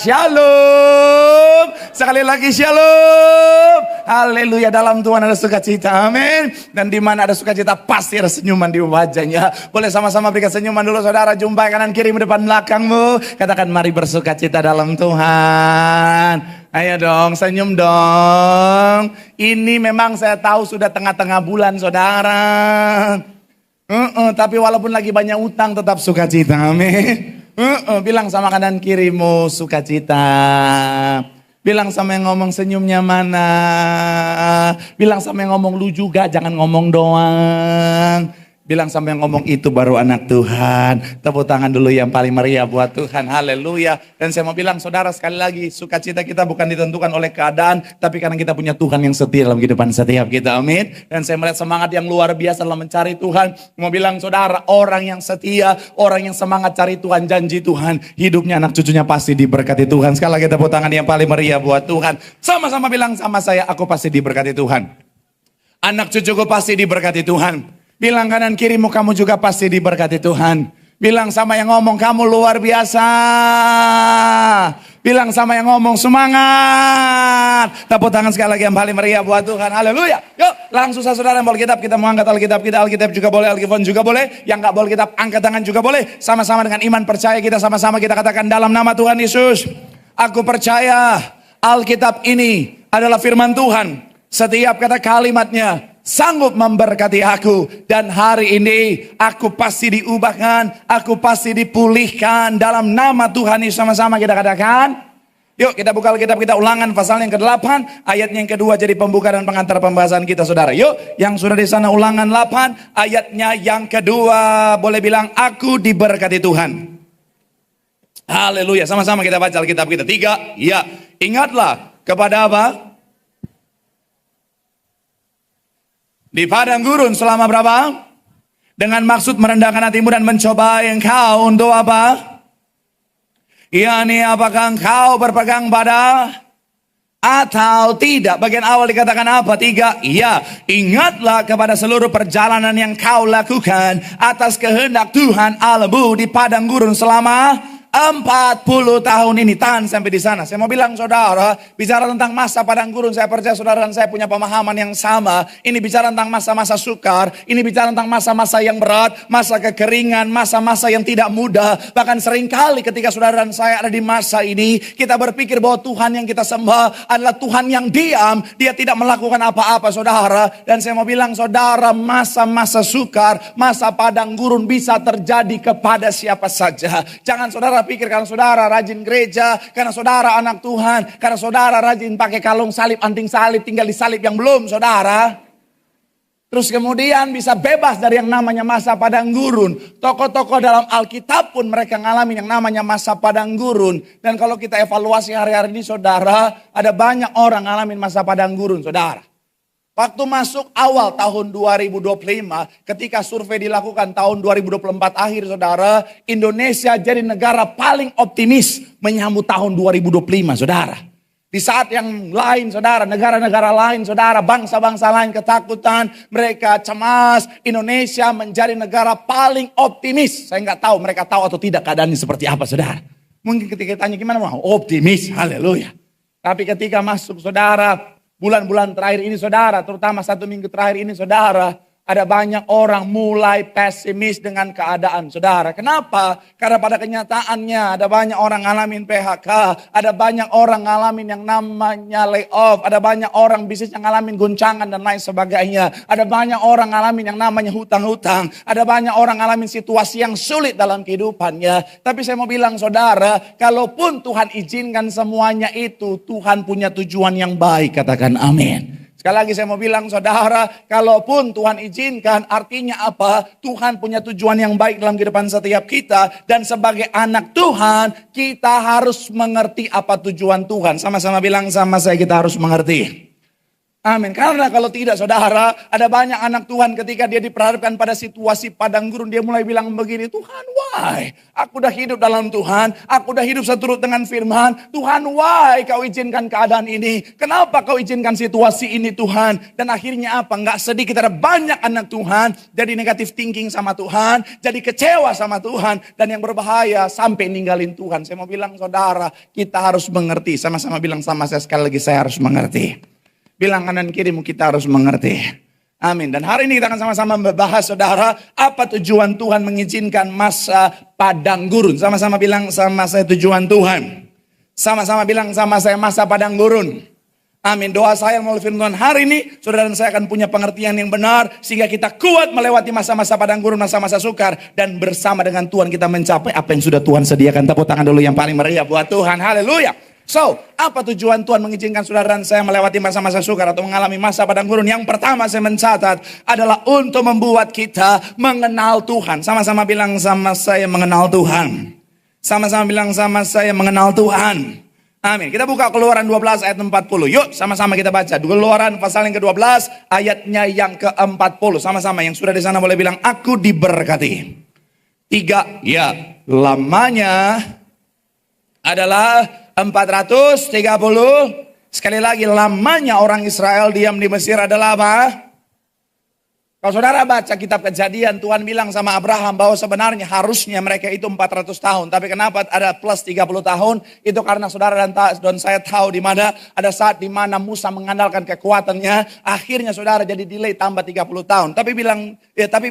Shalom. Sekali lagi shalom. Haleluya, dalam Tuhan ada sukacita, amin. Dan di mana ada sukacita pasti ada senyuman di wajahnya. Boleh sama-sama berikan senyuman dulu saudara. Jumpai kanan kiri depan belakangmu. Katakan mari bersukacita dalam Tuhan. Ayo dong, senyum dong. Ini memang saya tahu sudah tengah-tengah bulan saudara. Tapi walaupun lagi banyak utang tetap sukacita, amin. Bilang sama kanan kirimu sukacita. Bilang sama yang ngomong senyumnya mana. Bilang sama yang ngomong lu juga, jangan ngomong doang. Bilang sama yang ngomong itu baru anak Tuhan. Tepuk tangan dulu yang paling meriah buat Tuhan. Haleluya. Dan saya mau bilang saudara sekali lagi, sukacita kita bukan ditentukan oleh keadaan, tapi karena kita punya Tuhan yang setia dalam kehidupan setiap kita. Amin. Dan saya melihat semangat yang luar biasa dalam mencari Tuhan. Mau bilang saudara, orang yang setia, orang yang semangat cari Tuhan, janji Tuhan, hidupnya anak cucunya pasti diberkati Tuhan. Sekali lagi tepuk tangan yang paling meriah buat Tuhan. Sama-sama bilang sama saya, aku pasti diberkati Tuhan. Anak cucuku pasti diberkati Tuhan. Bilang kanan kirimu, kamu juga pasti diberkati Tuhan. Bilang sama yang ngomong, kamu luar biasa. Bilang sama yang ngomong, semangat. Tepuk tangan sekali lagi yang paling meriah buat Tuhan. Haleluya. Yuk langsung saudara yang boleh Alkitab, kita mau angkat Alkitab kita. Alkitab juga boleh, Alkitab juga boleh. Yang gak boleh Alkitab, angkat tangan juga boleh. Sama-sama dengan iman percaya kita, sama-sama kita katakan dalam nama Tuhan Yesus. Aku percaya Alkitab ini adalah firman Tuhan. Setiap kata kalimatnya sanggup memberkati aku. Dan hari ini aku pasti diubahkan, aku pasti dipulihkan dalam nama Tuhan Yesus. Sama-sama kita katakan. Yuk kita buka Alkitab kita, Ulangan pasal yang ke-8 ayatnya yang kedua jadi pembuka dan pengantar pembahasan kita saudara. Yuk yang sudah di sana Ulangan 8 ayatnya yang kedua boleh bilang aku diberkati Tuhan. Haleluya, sama-sama kita baca Alkitab kita. 3, ya, ingatlah kepada apa? Di padang gurun selama berapa? Dengan maksud merendahkan hatimu dan mencoba engkau untuk apa? Yani apakah engkau berpegang pada atau tidak? Bagian awal dikatakan apa? 3, iya. Ingatlah kepada seluruh perjalanan yang kau lakukan atas kehendak Tuhan Allahmu di padang gurun selama 40 tahun ini. Tahan sampai di sana. Saya mau bilang saudara, bicara tentang masa padang gurun, saya percaya saudara dan saya punya pemahaman yang sama. Ini bicara tentang masa-masa sukar, ini bicara tentang masa-masa yang berat, masa kekeringan, masa-masa yang tidak mudah. Bahkan seringkali ketika saudara dan saya ada di masa ini, kita berpikir bahwa Tuhan yang kita sembah adalah Tuhan yang diam, dia tidak melakukan apa-apa saudara. Dan saya mau bilang saudara, masa-masa sukar, masa padang gurun bisa terjadi kepada siapa saja. Jangan saudara pikir karena saudara rajin gereja, karena saudara anak Tuhan, karena saudara rajin pakai kalung salib, anting salib, tinggal di salib yang belum saudara. Terus kemudian bisa bebas dari yang namanya masa padang gurun. Tokoh-tokoh dalam Alkitab pun mereka ngalamin yang namanya masa padang gurun. Dan kalau kita evaluasi hari-hari ini saudara, ada banyak orang ngalamin masa padang gurun saudara. Waktu masuk awal tahun 2025, ketika survei dilakukan tahun 2024 akhir saudara, Indonesia jadi negara paling optimis menyambut tahun 2025 saudara. Di saat yang lain saudara, negara-negara lain saudara, bangsa-bangsa lain ketakutan, mereka cemas, Indonesia menjadi negara paling optimis. Saya nggak tahu mereka tahu atau tidak keadaannya seperti apa saudara. Mungkin ketika tanya gimana, optimis, haleluya. Tapi ketika masuk saudara, bulan-bulan terakhir ini saudara, terutama 1 minggu terakhir ini saudara, ada banyak orang mulai pesimis dengan keadaan saudara. Kenapa? Karena pada kenyataannya ada banyak orang ngalamin PHK, ada banyak orang ngalamin yang namanya layoff, ada banyak orang bisnis yang ngalamin guncangan dan lain sebagainya. Ada banyak orang ngalamin yang namanya hutang-hutang, ada banyak orang ngalamin situasi yang sulit dalam kehidupannya. Tapi saya mau bilang saudara, kalaupun Tuhan izinkan semuanya itu, Tuhan punya tujuan yang baik, katakan amin. Sekali lagi saya mau bilang saudara, kalaupun Tuhan izinkan artinya apa? Tuhan punya tujuan yang baik dalam kehidupan setiap kita. Dan sebagai anak Tuhan, kita harus mengerti apa tujuan Tuhan. Sama-sama bilang sama saya, kita harus mengerti Amin. Karena kalau tidak saudara, ada banyak anak Tuhan ketika dia diperhadapkan pada situasi padang gurun, dia mulai bilang begini, Tuhan why? Aku udah hidup dalam Tuhan, aku udah hidup seturut dengan firman, Tuhan why kau izinkan keadaan ini? Kenapa kau izinkan situasi ini Tuhan? Dan akhirnya apa? Nggak sedikit ada banyak anak Tuhan jadi negatif thinking sama Tuhan, jadi kecewa sama Tuhan, dan yang berbahaya sampai ninggalin Tuhan. Saya mau bilang saudara, kita harus mengerti, sama-sama bilang sama saya sekali lagi, saya harus mengerti. Bilang kanan kirimu, kita harus mengerti. Amin. Dan hari ini kita akan sama-sama membahas saudara, apa tujuan Tuhan mengizinkan masa padang gurun. Sama-sama bilang sama saya tujuan Tuhan. Sama-sama bilang sama saya masa padang gurun. Amin. Doa saya melalui firman Tuhan hari ini, saudara dan saya akan punya pengertian yang benar, sehingga kita kuat melewati masa-masa padang gurun, masa-masa sukar. Dan bersama dengan Tuhan kita mencapai apa yang sudah Tuhan sediakan. Tepuk tangan dulu yang paling meriah buat Tuhan. Haleluya. So, apa tujuan Tuhan mengizinkan saudara dan saya melewati masa-masa sukar atau mengalami masa padang gurun? Yang pertama saya mencatat adalah untuk membuat kita mengenal Tuhan. Sama-sama bilang sama saya mengenal Tuhan. Sama-sama bilang sama saya mengenal Tuhan. Amin. Kita buka Keluaran 12 ayat 40. Yuk sama-sama kita baca. Keluaran pasal yang ke-12 ayatnya yang ke-40. Sama-sama yang sudah di sana boleh bilang aku diberkati. 3, ya, lamanya adalah 430. Sekali lagi, lamanya orang Israel diam di Mesir adalah apa? Kalau saudara baca kitab Kejadian, Tuhan bilang sama Abraham bahwa sebenarnya harusnya mereka itu 400 tahun. Tapi kenapa ada plus 30 tahun? Itu karena saudara dan saya tahu di mana ada saat di mana Musa mengandalkan kekuatannya, akhirnya saudara jadi delay tambah 30 tahun. Tapi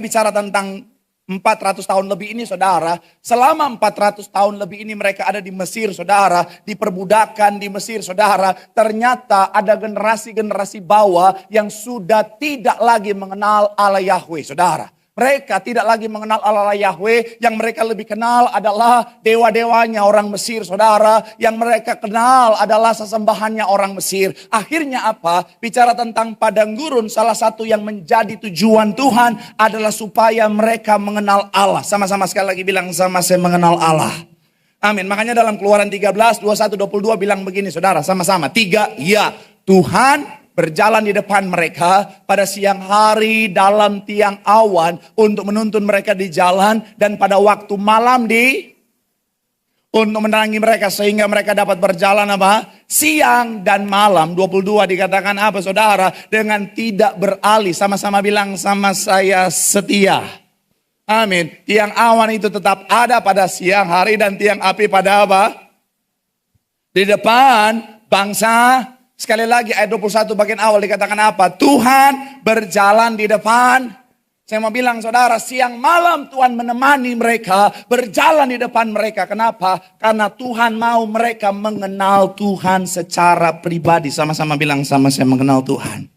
bicara tentang 400 tahun lebih ini saudara, selama 400 tahun lebih ini mereka ada di Mesir saudara, diperbudakan di Mesir saudara, ternyata ada generasi-generasi bawah yang sudah tidak lagi mengenal Allah Yahweh saudara. Mereka tidak lagi mengenal Allah Yahweh, yang mereka lebih kenal adalah dewa-dewanya orang Mesir saudara, yang mereka kenal adalah sesembahannya orang Mesir. Akhirnya apa? Bicara tentang padang gurun, salah satu yang menjadi tujuan Tuhan adalah supaya mereka mengenal Allah. Sama-sama sekali lagi bilang sama saya mengenal Allah. Amin. Makanya dalam Keluaran 13, 21, 22 bilang begini saudara, sama-sama. 3, ya, Tuhan berjalan di depan mereka pada siang hari dalam tiang awan untuk menuntun mereka di jalan, dan pada waktu malam untuk menerangi mereka sehingga mereka dapat berjalan apa? Siang dan malam. 22 dikatakan apa saudara? Dengan tidak beralih. Sama-sama bilang sama saya setia. Amin. Tiang awan itu tetap ada pada siang hari dan tiang api pada apa? Di depan bangsa. Sekali lagi ayat 21 bagian awal dikatakan apa? Tuhan berjalan di depan. Saya mau bilang saudara, siang malam Tuhan menemani mereka, berjalan di depan mereka. Kenapa? Karena Tuhan mau mereka mengenal Tuhan secara pribadi. Sama-sama bilang sama saya mengenal Tuhan.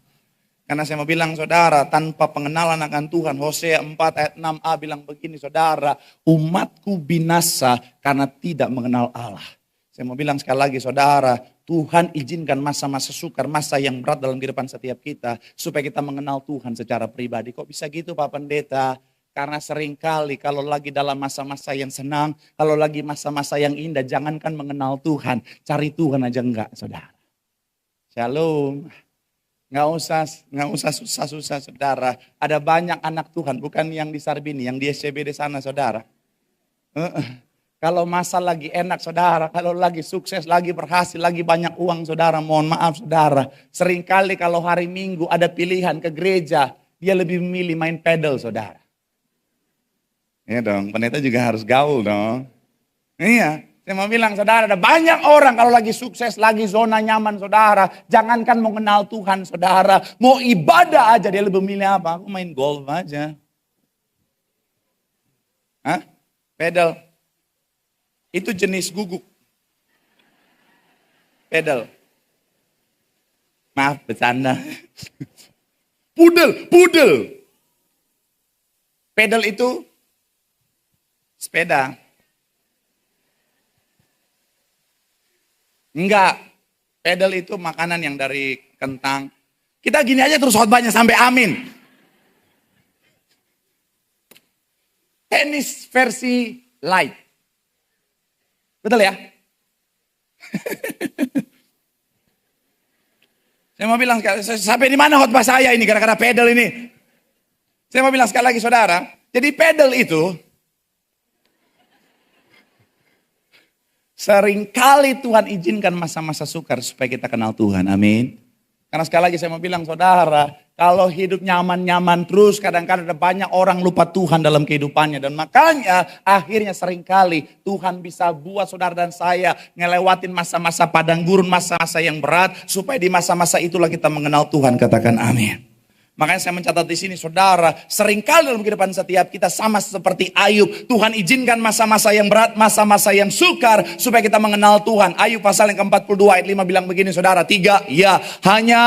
Karena saya mau bilang saudara, tanpa pengenalan akan Tuhan, Hosea 4 ayat 6a bilang begini saudara, umatku binasa karena tidak mengenal Allah. Saya mau bilang sekali lagi saudara, Tuhan izinkan masa-masa sukar, masa yang berat dalam kehidupan setiap kita, supaya kita mengenal Tuhan secara pribadi. Kok bisa gitu Pak Pendeta? Karena seringkali kalau lagi dalam masa-masa yang senang, kalau lagi masa-masa yang indah, jangankan mengenal Tuhan, cari Tuhan aja enggak saudara. Shalom. Nggak usah susah-susah saudara. Ada banyak anak Tuhan, bukan yang di Sarbini, yang di SCBD sana saudara. Kalau masa lagi enak saudara, kalau lagi sukses, lagi berhasil, lagi banyak uang saudara, mohon maaf saudara. Seringkali kalau hari Minggu ada pilihan ke gereja, dia lebih memilih main pedal saudara. Iya dong, pendeta juga harus gaul dong. Iya, saya mau bilang saudara, ada banyak orang kalau lagi sukses, lagi zona nyaman saudara. Jangankan mengenal Tuhan saudara, mau ibadah aja dia lebih memilih apa? Aku main golf aja. Hah? Pedal. Itu jenis guguk. Pedal. Maaf, bercanda. Pudel. Pedal itu sepeda. Enggak. Pedal itu makanan yang dari kentang. Kita gini aja terus khotbahnya sampai amin. Tenis versi light. Betul ya? Saya mau bilang, sampai di mana khotbah saya ini gara-gara pedal ini. Saya mau bilang sekali lagi saudara, jadi pedal itu seringkali Tuhan izinkan masa-masa sukar supaya kita kenal Tuhan, amin. Karena sekali lagi saya mau bilang saudara, kalau hidup nyaman-nyaman terus kadang-kadang ada banyak orang lupa Tuhan dalam kehidupannya. Dan makanya akhirnya seringkali Tuhan bisa buat saudara dan saya ngelewatin masa-masa padang gurun, masa-masa yang berat. Supaya di masa-masa itulah kita mengenal Tuhan, katakan amin. Makanya saya mencatat di sini saudara, seringkali dalam kehidupan setiap kita sama seperti Ayub. Tuhan izinkan masa-masa yang berat, masa-masa yang sukar supaya kita mengenal Tuhan. Ayub pasal yang ke-42 ayat 5 bilang begini saudara, 3, ya hanya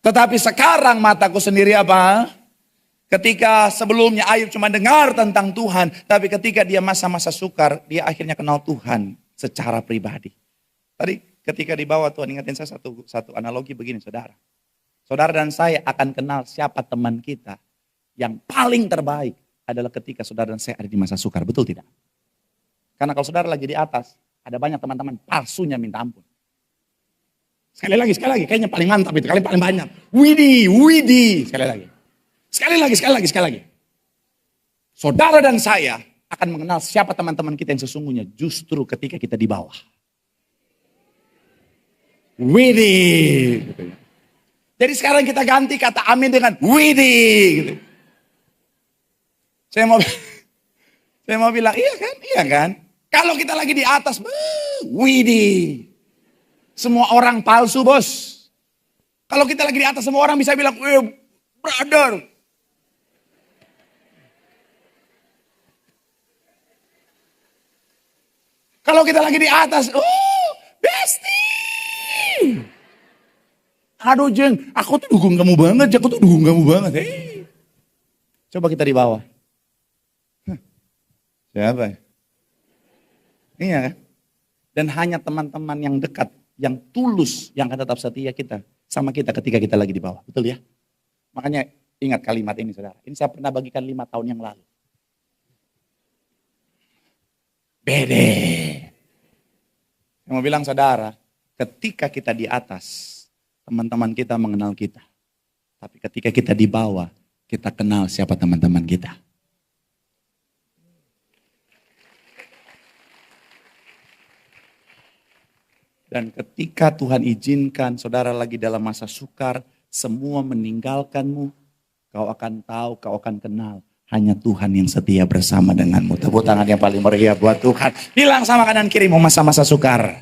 tetapi sekarang mataku sendiri apa? Ketika sebelumnya Ayub cuma dengar tentang Tuhan, tapi ketika dia masa-masa sukar, dia akhirnya kenal Tuhan secara pribadi. Tadi ketika di bawah Tuhan ingatin saya satu analogi begini saudara. Saudara dan saya akan kenal siapa teman kita yang paling terbaik adalah ketika saudara dan saya ada di masa sukar, betul tidak? Karena kalau saudara lagi di atas, ada banyak teman-teman palsunya minta ampun. Sekali lagi, kayaknya paling mantap itu, kalian paling banyak. Widih, sekali lagi. Saudara dan saya akan mengenal siapa teman-teman kita yang sesungguhnya justru ketika kita di bawah. Widih, gitu ya. Jadi sekarang kita ganti kata amin dengan widih gitu. Saya mau bilang iya kan. Kalau kita lagi di atas, widih. Semua orang palsu bos. Kalau kita lagi di atas semua orang bisa bilang, brother. Kalau kita lagi di atas, bestie. Aduh Jeng, aku tuh dukung kamu banget. Coba kita di bawah. Siapa ya? Iya kan? Dan hanya teman-teman yang dekat, yang tulus, yang akan tetap setia kita sama kita ketika kita lagi di bawah. Betul ya? Makanya ingat kalimat ini saudara. Ini saya pernah bagikan 5 tahun yang lalu. Bede. Saya mau bilang saudara, ketika kita di atas, teman-teman kita mengenal kita. Tapi ketika kita di bawah, kita kenal siapa teman-teman kita. Dan ketika Tuhan izinkan saudara lagi dalam masa sukar, semua meninggalkanmu, kau akan tahu, kau akan kenal. Hanya Tuhan yang setia bersama denganmu. Tepuk tangan yang paling meriah buat Tuhan. Bilang sama kanan kirimu masa-masa sukar.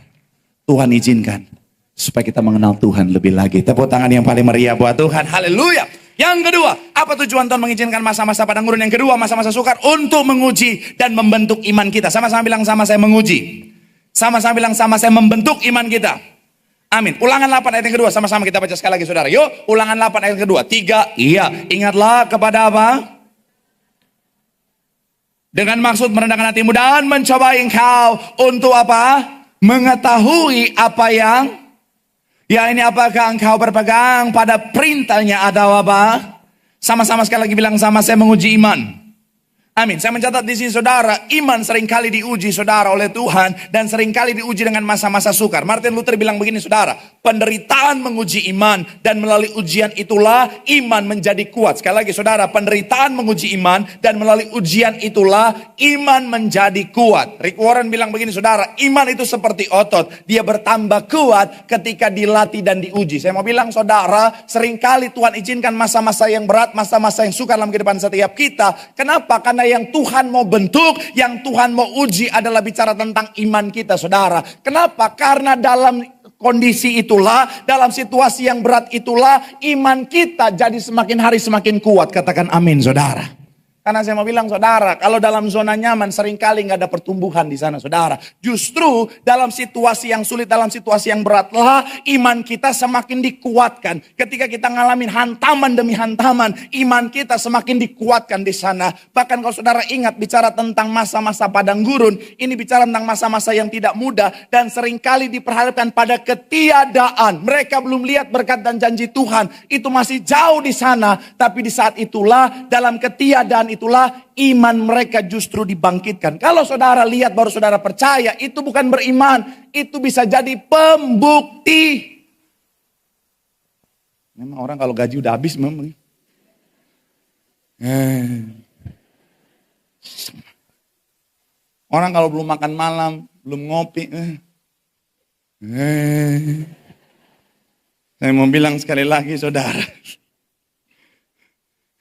Tuhan izinkan. Supaya kita mengenal Tuhan lebih lagi. Tepuk tangan yang paling meriah buat Tuhan. Haleluya. Yang kedua, apa tujuan Tuhan mengizinkan masa-masa padang gurun? Yang kedua, masa-masa sukar untuk menguji dan membentuk iman kita. Sama-sama bilang sama saya menguji. Sama-sama bilang sama saya membentuk iman kita. Amin. Ulangan 8 ayat yang kedua. Sama-sama kita baca sekali lagi saudara. Yuk, ulangan 8 ayat yang kedua. 3, iya. Ingatlah kepada apa? Dengan maksud merendahkan hatimu dan mencoba engkau untuk apa? Mengetahui apa yang ya ini apakah engkau berpegang pada perintahnya atau apa? Sama-sama sekali lagi bilang sama saya menguji iman. Amin. Saya mencatat di sini saudara, iman seringkali diuji saudara oleh Tuhan dan seringkali diuji dengan masa-masa sukar. Martin Luther bilang begini saudara, penderitaan menguji iman dan melalui ujian itulah iman menjadi kuat. Sekali lagi saudara, penderitaan menguji iman dan melalui ujian itulah iman menjadi kuat. Rick Warren bilang begini saudara, iman itu seperti otot, dia bertambah kuat ketika dilatih dan diuji. Saya mau bilang saudara, seringkali Tuhan izinkan masa-masa yang berat, masa-masa yang sukar dalam kehidupan setiap kita. Kenapa? Karena yang Tuhan mau bentuk, yang Tuhan mau uji adalah bicara tentang iman kita saudara. Kenapa? Karena dalam kondisi itulah, dalam situasi yang berat itulah, iman kita jadi semakin hari semakin kuat. Katakan amin saudara. Karena saya mau bilang saudara, kalau dalam zona nyaman seringkali nggak ada pertumbuhan di sana saudara. Justru dalam situasi yang sulit, dalam situasi yang beratlah iman kita semakin dikuatkan. Ketika kita ngalamin hantaman demi hantaman, iman kita semakin dikuatkan di sana. Bahkan kalau saudara ingat bicara tentang masa-masa padang gurun, ini bicara tentang masa-masa yang tidak mudah dan seringkali diperhadapkan pada ketiadaan. Mereka belum lihat berkat dan janji Tuhan, itu masih jauh di sana. Tapi di saat itulah, dalam ketiadaan itulah iman mereka justru dibangkitkan. Kalau saudara lihat baru saudara percaya, itu bukan beriman, itu bisa jadi pembukti. Memang orang kalau gaji udah habis memang. Orang kalau belum makan malam, belum ngopi. Saya mau bilang sekali lagi saudara.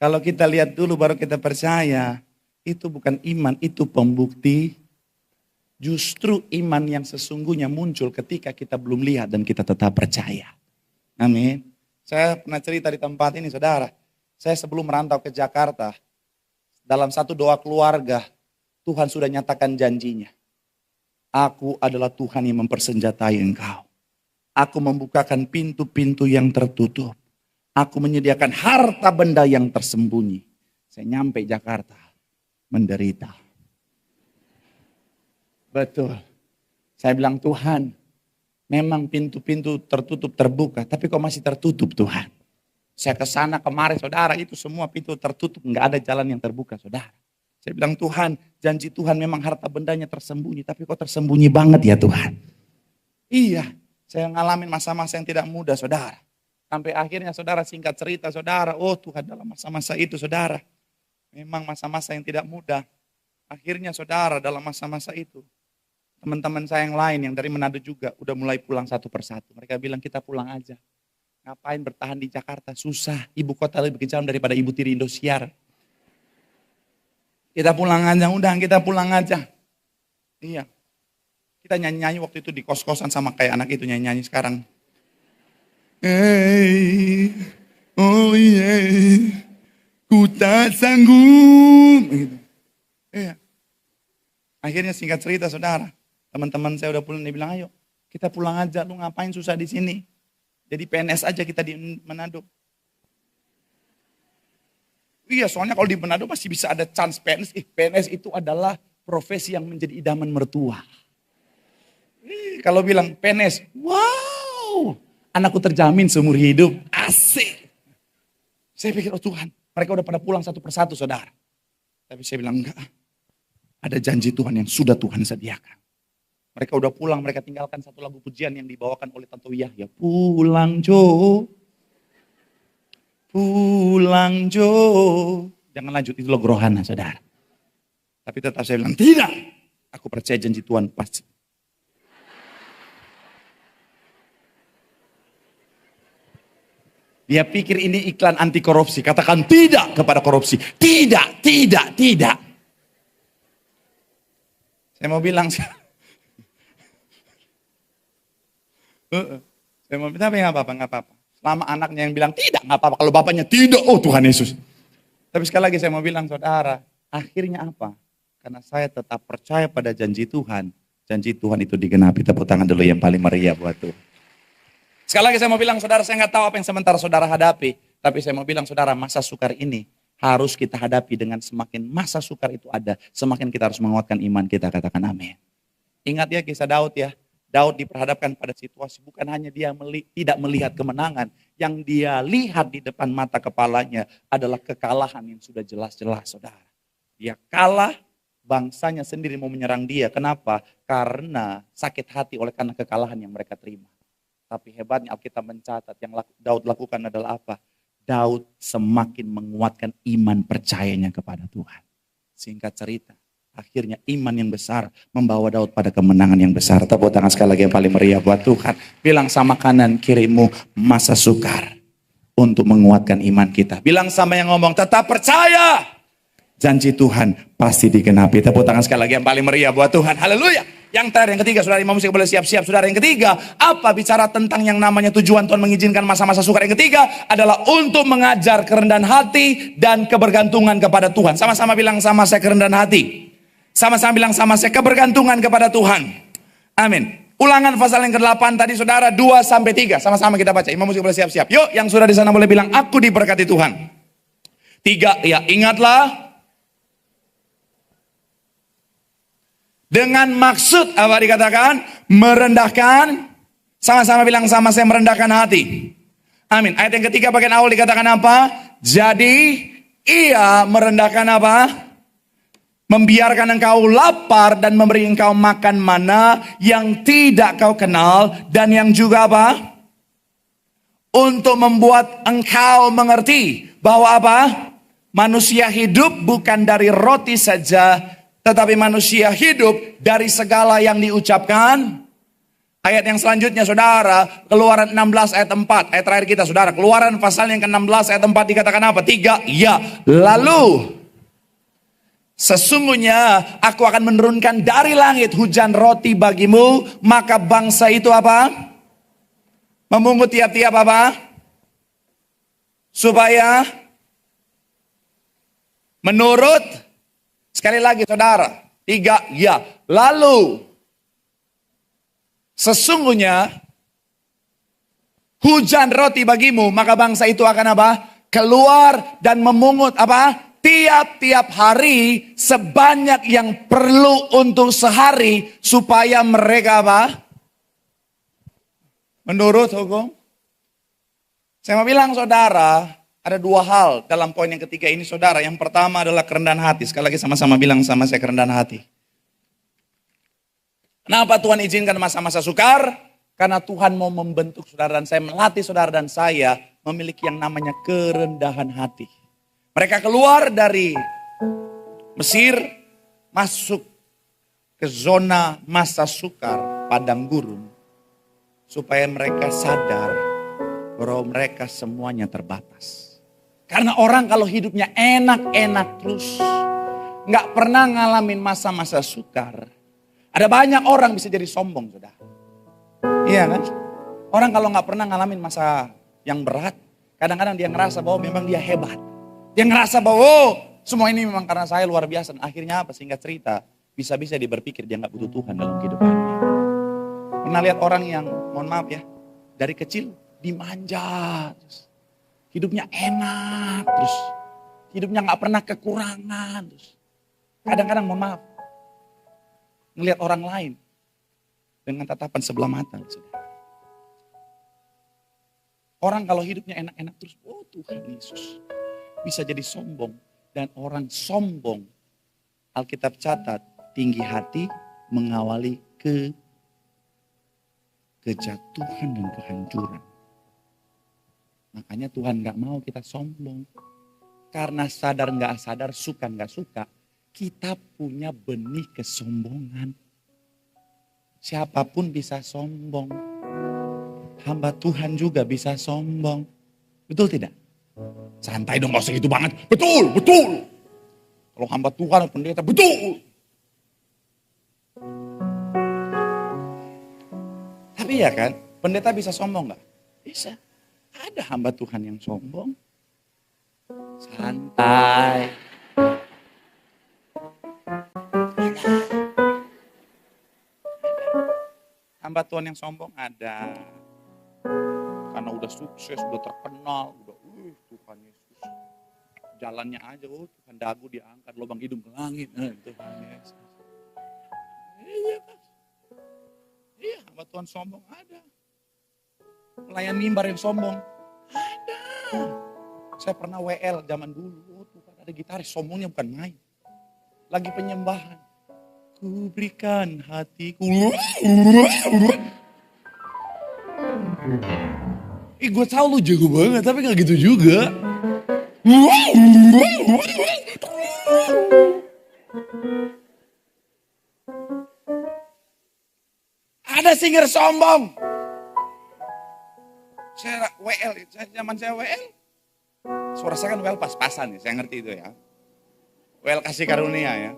Kalau kita lihat dulu baru kita percaya. Itu bukan iman, itu pembukti. Justru iman yang sesungguhnya muncul ketika kita belum lihat dan kita tetap percaya. Amin. Saya pernah cerita di tempat ini saudara. Saya sebelum merantau ke Jakarta. Dalam satu doa keluarga. Tuhan sudah nyatakan janjinya. Aku adalah Tuhan yang mempersenjatai engkau. Aku membukakan pintu-pintu yang tertutup. Aku menyediakan harta benda yang tersembunyi. Saya nyampe Jakarta. Menderita. Betul. Saya bilang Tuhan. Memang pintu-pintu tertutup terbuka. Tapi kok masih tertutup Tuhan. Saya ke sana kemarin saudara. Itu semua pintu tertutup. Enggak ada jalan yang terbuka saudara. Saya bilang Tuhan, janji Tuhan memang harta bendanya tersembunyi. Tapi kok tersembunyi banget ya Tuhan. Iya, saya ngalamin masa-masa yang tidak mudah saudara. Sampai akhirnya saudara singkat cerita saudara. Oh Tuhan dalam masa-masa itu saudara. Memang masa-masa yang tidak mudah. Akhirnya saudara dalam masa-masa itu. Teman-teman saya yang lain yang dari Manado juga udah mulai pulang satu persatu. Mereka bilang kita pulang aja. Ngapain bertahan di Jakarta, susah. Ibu kota lebih kejam daripada ibu tiri Indosiar. Kita pulang aja, udah kita pulang aja. Iya. Kita nyanyi-nyanyi waktu itu di kos-kosan sama kayak anak itu nyanyi-nyanyi sekarang. Oh iya, ku tak sanggup. Gitu. Iya. Akhirnya singkat cerita saudara, teman-teman saya udah pulang, dia bilang ayo kita pulang aja, lu ngapain susah di sini. Jadi PNS aja kita di Manado. Iya, soalnya kalau di Manado masih bisa ada chance PNS. PNS itu adalah profesi yang menjadi idaman mertua. Kalau bilang PNS, wow, anakku terjamin seumur hidup, asik. Saya pikir, oh Tuhan, mereka udah pada pulang satu persatu saudara. Tapi saya bilang enggak, ada janji Tuhan yang sudah Tuhan sediakan. Mereka udah pulang, mereka tinggalkan satu lagu pujian yang dibawakan oleh Tanto Yahya. Pulang Jo. Pulang Jo. Jangan lanjut, itu lagu rohana saudara. Tapi tetap saya bilang, tidak. Aku percaya janji Tuhan pasti. Dia pikir ini iklan anti korupsi. Katakan tidak kepada korupsi. Tidak, tidak, tidak. Saya mau bilang, saya mau bilang, tapi nggak apa-apa, nggak apa-apa. Selama anaknya yang bilang tidak, nggak apa-apa. Kalau bapaknya tidak, oh Tuhan Yesus. Tapi sekali lagi saya mau bilang saudara, akhirnya apa? Karena saya tetap percaya pada janji Tuhan. Janji Tuhan itu digenapi. Tepuk tangan dulu yang paling meriah buat Tuhan. Sekali lagi saya mau bilang saudara, saya nggak tahu apa yang sementara saudara hadapi. Tapi saya mau bilang saudara, masa sukar ini harus kita hadapi dengan semakin masa sukar itu ada. Semakin kita harus menguatkan iman kita, katakan amin. Ingat ya kisah Daud ya. Daud diperhadapkan pada situasi bukan hanya dia tidak melihat kemenangan. Yang dia lihat di depan mata kepalanya adalah kekalahan yang sudah jelas-jelas saudara. Dia kalah, bangsanya sendiri mau menyerang dia. Kenapa? Karena sakit hati oleh karena kekalahan yang mereka terima. Tapi hebatnya Alkitab mencatat yang Daud lakukan adalah apa? Daud semakin menguatkan iman percayanya kepada Tuhan. Singkat cerita. Akhirnya iman yang besar membawa Daud pada kemenangan yang besar. Tepuk tangan sekali lagi yang paling meriah buat Tuhan. Bilang sama kanan kirimu, masa sukar untuk menguatkan iman kita. Bilang sama yang ngomong, tetap percaya. Janji Tuhan pasti digenapi. Tepuk tangan sekali lagi yang paling meriah buat Tuhan. Haleluya. Yang terakhir, yang ketiga, saudara imam musik boleh siap-siap. Saudara yang ketiga, apa bicara tentang yang namanya tujuan Tuhan mengizinkan masa-masa sukar. Yang ketiga adalah untuk mengajar kerendahan hati dan kebergantungan kepada Tuhan. Sama-sama bilang sama saya kerendahan hati. Sama-sama bilang sama saya kebergantungan kepada Tuhan. Amin. Ulangan pasal yang ke-8 tadi saudara 2-3. Sama-sama kita baca. Imam musik boleh siap-siap. Yuk yang sudah di sana boleh bilang aku diberkati Tuhan. 3, ya ingatlah. Dengan maksud apa dikatakan? Merendahkan. Sama-sama bilang sama saya merendahkan hati. Amin. Ayat yang ketiga bagian awal dikatakan apa? Jadi ia merendahkan apa? Membiarkan engkau lapar dan memberi engkau makan mana yang tidak kau kenal. Dan yang juga apa? untuk membuat engkau mengerti bahwa apa? Manusia hidup bukan dari roti saja, tetapi manusia hidup dari segala yang diucapkan. Ayat yang selanjutnya saudara, Keluaran 16 ayat 4, ayat terakhir kita saudara. Keluaran pasal yang ke-16 ayat 4 dikatakan apa? 3, ya. Lalu, sesungguhnya aku akan menurunkan dari langit hujan roti bagimu, maka bangsa itu apa? Memungut tiap-tiap apa? Supaya menurut, sekali lagi saudara, 3, ya. Lalu, sesungguhnya hujan roti bagimu, maka bangsa itu akan apa? Keluar dan memungut apa? Tiap-tiap hari sebanyak yang perlu untuk sehari supaya mereka apa? Menurut hukum. Saya mau bilang saudara, ada dua hal dalam poin yang ketiga ini saudara. Yang pertama adalah kerendahan hati. Sekali lagi sama-sama bilang sama saya kerendahan hati. Kenapa Tuhan izinkan masa-masa sukar? Karena Tuhan mau membentuk saudara dan saya, melatih saudara dan saya memiliki yang namanya kerendahan hati. Mereka keluar dari Mesir, masuk ke zona masa sukar, padang gurun. Supaya mereka sadar bahwa mereka semuanya terbatas. Karena orang kalau hidupnya enak-enak terus, nggak pernah ngalamin masa-masa sukar. Ada banyak orang bisa jadi sombong, saudara. Iya kan? Orang kalau nggak pernah ngalamin masa yang berat, kadang-kadang dia ngerasa bahwa memang dia hebat. Dia ngerasa bahwa semua ini memang karena saya luar biasa. Dan akhirnya apa? Singkat cerita, bisa-bisa dia berpikir dia nggak butuh Tuhan dalam kehidupannya. Pernah lihat orang yang, mohon maaf ya, dari kecil dimanja, terus hidupnya enak, terus hidupnya nggak pernah kekurangan, terus kadang-kadang mohon maaf, ngelihat orang lain dengan tatapan sebelah mata. Saudara. Orang kalau hidupnya enak-enak terus, oh Tuhan Yesus, bisa jadi sombong. Dan orang sombong, Alkitab catat, tinggi hati mengawali kejatuhan dan kehancuran. Makanya Tuhan gak mau kita sombong. Karena sadar gak sadar, suka gak suka, kita punya benih kesombongan. Siapapun bisa sombong. Hamba Tuhan juga bisa sombong. Betul tidak? Santai dong, gak usah gitu banget. Betul, betul. Kalau hamba Tuhan pendeta, betul. Tapi ya kan, pendeta bisa sombong gak? Bisa. Ada hamba Tuhan yang sombong. Santai. Hamba Tuhan yang sombong ada. Karena udah sukses, udah terkenal, udah Tuhan Yesus. Jalannya aja, Tuhan dagu diangkat, lubang hidung ke langit. Tuhan Yesus. Iya kan? Iya, hamba Tuhan sombong ada. Pelayan mimbar yang sombong ada. Saya pernah WL zaman dulu, Tuhan ada gitaris sombongnya bukan main. Lagi penyembahan. Ku berikan hatiku. Gue tahu lu jago banget, tapi gak gitu juga. Ada singer sombong. Saya WL, zaman saya WL. Suara saya kan WL pas-pasan ya, saya ngerti itu ya. WL kasih karunia ya.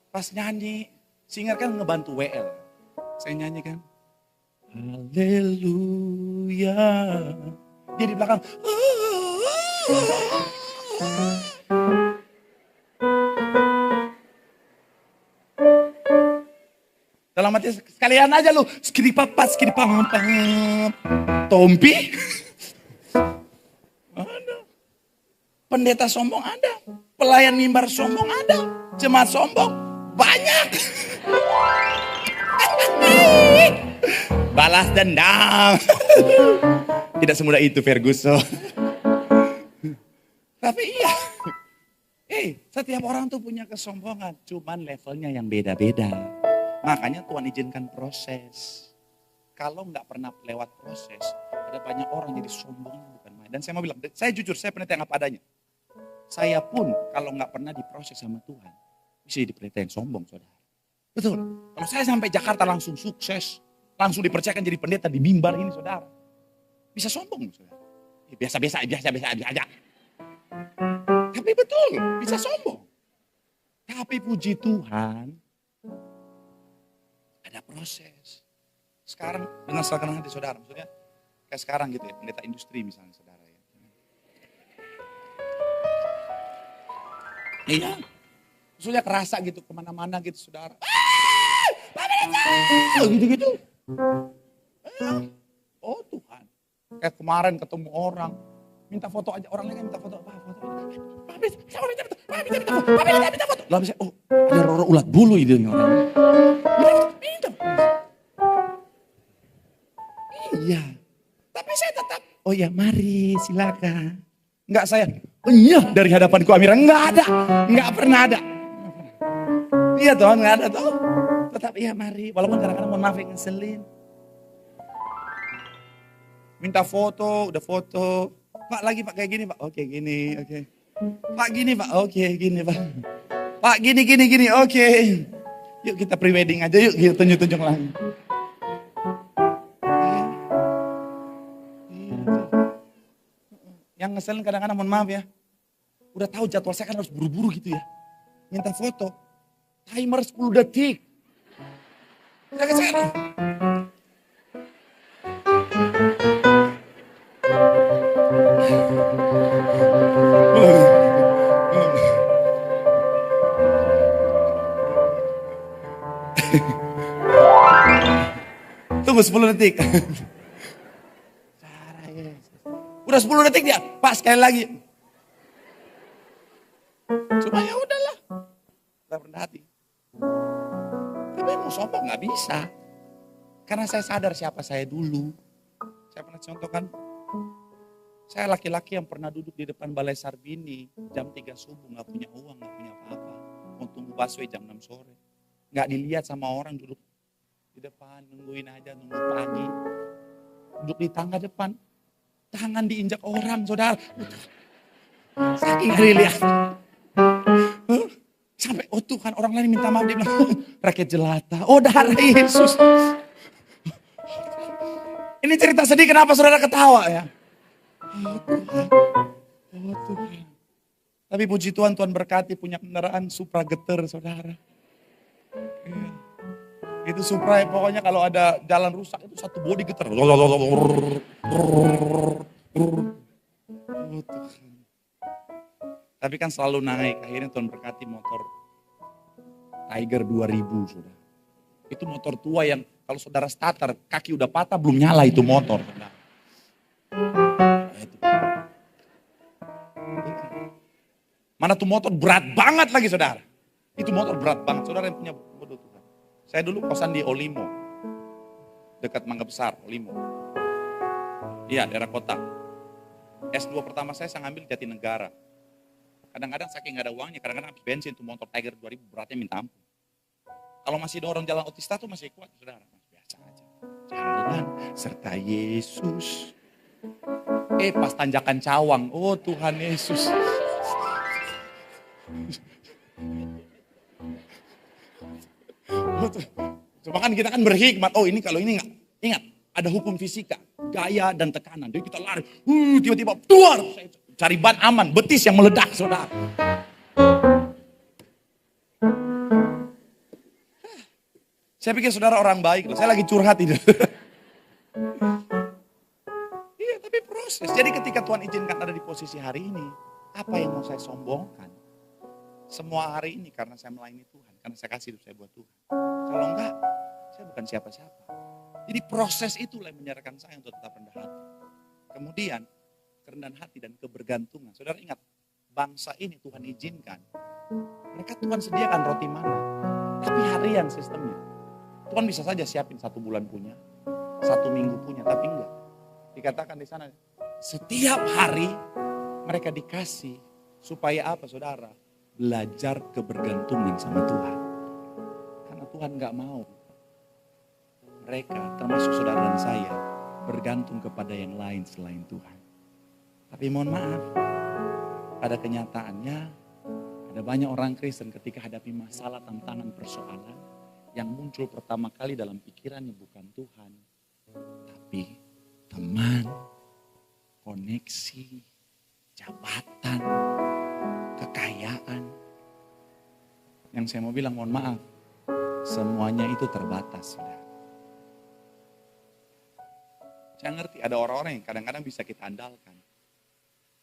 Pas nyanyi, singer kan ngebantu WL. Saya nyanyi kan. Haleluya. Dia di belakang. Dalam hati sekalian aja lu. Skiri papat, skiri pamam. Tompi. Ada. Pendeta sombong ada. Pelayan mimbar sombong ada. Jemaat sombong banyak. Balas dendam. Tidak semudah itu Ferguson. Tapi iya. Setiap orang tuh punya kesombongan. Cuman levelnya yang beda-beda. Makanya Tuhan izinkan proses. kalau nggak pernah lewat proses, ada banyak orang jadi sombong bukan main. Dan saya mau bilang, saya jujur, saya pendeta yang apa adanya. Saya pun kalau nggak pernah diproses sama Tuhan, bisa jadi pendeta yang sombong, saudara. Betul. Kalau saya sampai Jakarta langsung sukses, langsung dipercayakan jadi pendeta di mimbar ini, saudara. Bisa sombong, saudara. Biasa-biasa aja. Tapi betul, bisa sombong. Tapi puji Tuhan, ada proses. Sekarang dengan sekarang hati saudara, maksudnya kayak sekarang gitu ya, pendeta industri misalnya saudara ya. Iya, maksudnya kerasa gitu kemana-mana gitu saudara. Gitu-gitu. Oh Tuhan, kayak kemarin ketemu orang, minta foto aja, orang lain minta foto, apa foto? Minta foto. Lalu saya, oh ada orang ulat bulu itu orang. Minta. Iya, tapi saya tetap, oh ya mari silakan. Enggak saya, enyah dari hadapanku Amira, enggak pernah ada. Iya Tuhan, enggak ada toh. Tetap iya mari, walaupun kadang-kadang mohon maaf yang ngeselin. Minta foto, udah foto. Pak lagi Pak kayak gini Pak, oke gini, oke. Pak gini Pak, oke gini Pak. Pak gini, oke. Yuk kita pre-wedding aja yuk, kita tunjuk-tunjuk lagi. Yang ngeselin kadang-kadang mohon maaf ya. Udah tahu jadwal saya kan harus buru-buru gitu ya. Minta foto. Timer 10 detik. Saya tunggu 10 detik. Udah 10 detik dia, Pak sekali lagi. Cuma ya udahlah, gak rendah hati. Tapi mau sombong gak bisa. Karena saya sadar siapa saya dulu. Saya pernah contohkan, saya laki-laki yang pernah duduk di depan Balai Sarbini jam 3 subuh, gak punya uang, gak punya apa-apa. Mau tunggu busway jam 6 sore. Gak dilihat sama orang duduk di depan, nungguin aja, nunggu pagi. Duduk di tangga depan. Tangan diinjak orang, saudara. Saking gak dilihat. Sampai, oh Tuhan, orang lain minta maaf. Dia bilang, rakyat jelata. Oh darah Yesus. Ini cerita sedih, kenapa saudara ketawa ya? Oh Tuhan. Oh Tuhan. Tapi puji Tuhan, Tuhan berkati punya kendaraan Supra geter, saudara. Itu Supra, pokoknya kalau ada jalan rusak itu satu bodi getar. Oh Tuhan. Tapi kan selalu naik. Akhirnya Tuhan berkati motor Tiger 2000 sudah. Itu motor tua yang kalau saudara starter kaki udah patah belum nyala itu motor. Nah, itu. Mana tuh motor berat banget lagi saudara. Itu motor berat banget. Saudara yang punya bodoh Tuhan. Saya dulu kosan di Olimo. Dekat Mangga Besar, Olimo. Iya, daerah kota. S2 pertama saya ngambil Jatinegara. Kadang-kadang saking gak ada uangnya, kadang-kadang habis bensin tuh motor Tiger 2000 beratnya minta ampun. Kalau masih dorong jalan otista tuh masih kuat, saudara. Biasa aja. Jalan serta Yesus. Pas tanjakan Cawang, oh Tuhan Yesus. Cuma kan kita kan berhikmat, oh ini kalau ini enggak. Ingat, ada hukum fisika, gaya dan tekanan. Jadi kita lari, tiba-tiba keluar. Cari ban aman, betis yang meledak, saudara. Saya pikir saudara orang baik loh, saya lagi curhat itu. Iya, tapi proses. Jadi ketika Tuhan izinkan ada di posisi hari ini, apa yang mau saya sombongkan? Semua hari ini karena saya melayani Tuhan, karena saya kasih hidup saya buat Tuhan. Kalau enggak, saya bukan siapa-siapa. Jadi proses itulah yang menyerahkan saya untuk tetap rendah hati. Kemudian, kerendahan hati dan kebergantungan. Saudara ingat, bangsa ini Tuhan izinkan. Mereka Tuhan sediakan roti mana. Tapi harian sistemnya. Tuhan bisa saja siapin 1 bulan punya, 1 minggu punya, tapi enggak. Dikatakan di sana, setiap hari mereka dikasih supaya apa saudara? Belajar kebergantungan sama Tuhan. Karena Tuhan enggak mau mereka, termasuk saudara dan saya, bergantung kepada yang lain selain Tuhan. Tapi mohon maaf, pada kenyataannya ada banyak orang Kristen ketika hadapi masalah, tantangan, persoalan, yang muncul pertama kali dalam pikirannya bukan Tuhan, tapi teman, koneksi, jabatan, kekayaan. Yang saya mau bilang mohon maaf, semuanya itu terbatas, saudara. Saya ngerti ada orang-orang yang kadang-kadang bisa kita andalkan.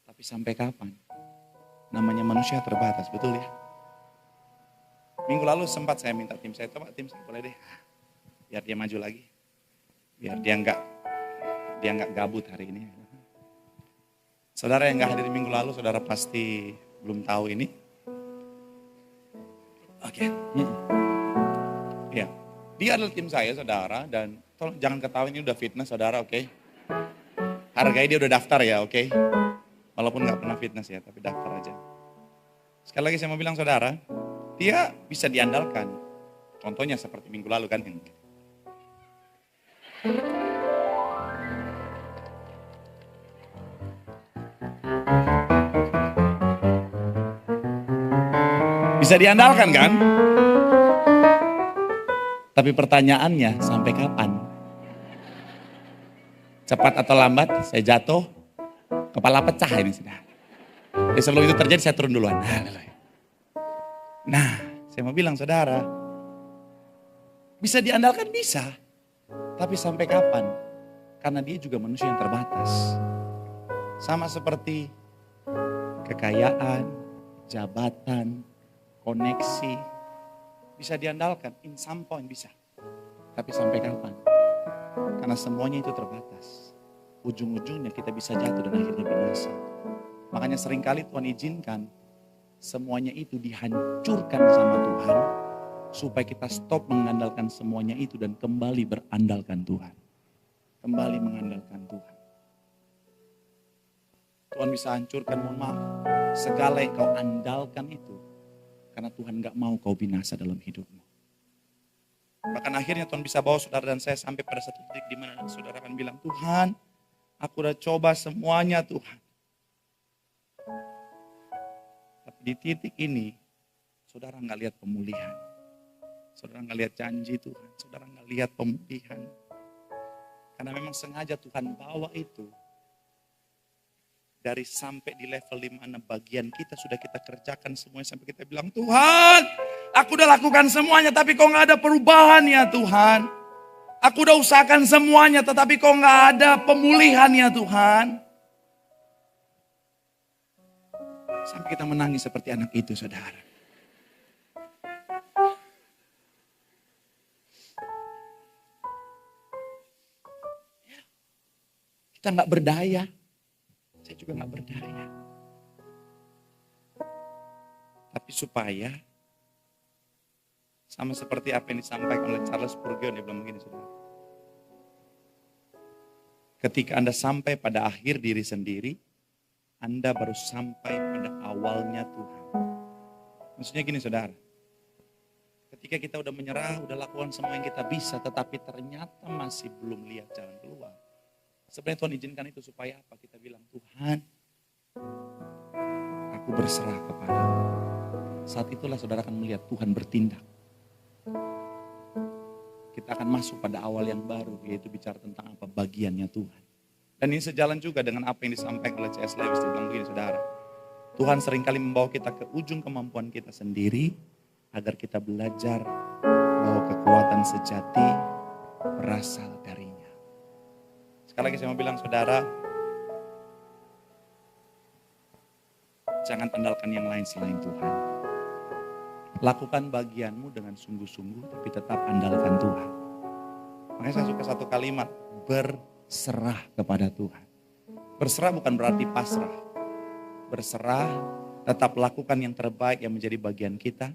Tapi sampai kapan? Namanya manusia terbatas, betul ya? Minggu lalu sempat saya minta tim saya, coba tim saya boleh deh. Biar dia maju lagi. Biar dia nggak gabut hari ini. Saudara yang nggak hadir minggu lalu, saudara pasti belum tahu ini. Oke. Ya, dia adalah tim saya, saudara, dan tolong jangan ketahuin ini udah fitness, saudara, oke? Hargai dia udah daftar ya, oke? Walaupun nggak pernah fitness ya, tapi daftar aja. Sekali lagi saya mau bilang, saudara, dia bisa diandalkan. Contohnya seperti minggu lalu kan. Bisa diandalkan kan? Tapi pertanyaannya sampai kapan? Cepat atau lambat saya jatuh, kepala pecah ini sudah. Jadi sebelum itu terjadi saya turun duluan. Nah, saya mau bilang saudara, bisa diandalkan bisa. Tapi sampai kapan? Karena dia juga manusia yang terbatas. Sama seperti kekayaan, jabatan, koneksi, bisa diandalkan, in some point bisa. Tapi sampai kapan? Karena semuanya itu terbatas. Ujung-ujungnya kita bisa jatuh dan akhirnya binasa. Makanya seringkali Tuhan izinkan semuanya itu dihancurkan sama Tuhan. Supaya kita stop mengandalkan semuanya itu dan kembali berandalkan Tuhan. Kembali mengandalkan Tuhan. Tuhan bisa hancurkan, mohon maaf, segala yang kau andalkan itu. Karena Tuhan gak mau kau binasa dalam hidupmu. Bahkan akhirnya Tuhan bisa bawa saudara dan saya sampai pada satu titik di mana saudara akan bilang, Tuhan, aku udah coba semuanya Tuhan. Tapi di titik ini, saudara gak lihat pemulihan. Saudara gak lihat janji Tuhan. Saudara gak lihat pemulihan. Karena memang sengaja Tuhan bawa itu. Dari sampai di level di mana bagian kita sudah kita kerjakan semuanya sampai kita bilang, Tuhan, aku udah lakukan semuanya tapi kok gak ada perubahan ya Tuhan. Aku udah usahakan semuanya tetapi kok gak ada pemulihan ya Tuhan. Sampai kita menangis seperti anak itu, saudara. Kita gak berdaya. Saya juga gak berdaya. Tapi supaya sama seperti apa yang disampaikan oleh Charles Spurgeon, dia bilang begini, saudara. Ketika Anda sampai pada akhir diri sendiri, Anda baru sampai pada awalnya Tuhan. Maksudnya gini, saudara. Ketika kita udah menyerah, udah lakukan semua yang kita bisa, tetapi ternyata masih belum lihat jalan keluar. Sebenarnya Tuhan izinkan itu supaya apa? Kita bilang, Tuhan, aku berserah kepadamu. Saat itulah saudara akan melihat Tuhan bertindak. Kita akan masuk pada awal yang baru, yaitu bicara tentang apa bagiannya Tuhan. Dan ini sejalan juga dengan apa yang disampaikan oleh C.S. Lewis. Dia bilang begini, saudara. Tuhan seringkali membawa kita ke ujung kemampuan kita sendiri, agar kita belajar bahwa kekuatan sejati berasal darinya. Sekali lagi saya mau bilang, saudara, jangan andalkan yang lain selain Tuhan. Lakukan bagianmu dengan sungguh-sungguh, tapi tetap andalkan Tuhan. Makanya saya suka satu kalimat, berserah kepada Tuhan. Berserah bukan berarti pasrah. Berserah, tetap lakukan yang terbaik yang menjadi bagian kita,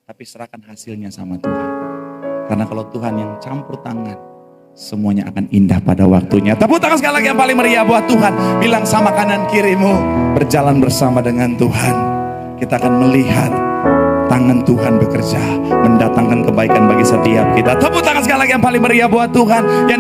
tapi serahkan hasilnya sama Tuhan. Karena kalau Tuhan yang campur tangan, semuanya akan indah pada waktunya. Tepuk tangan sekali lagi yang paling meriah buat Tuhan. Bilang sama kanan kirimu, berjalan bersama dengan Tuhan. Kita akan melihat tangan Tuhan bekerja mendatangkan kebaikan bagi setiap kita. Tepuk tangan sekali lagi yang paling meriah buat Tuhan. Yang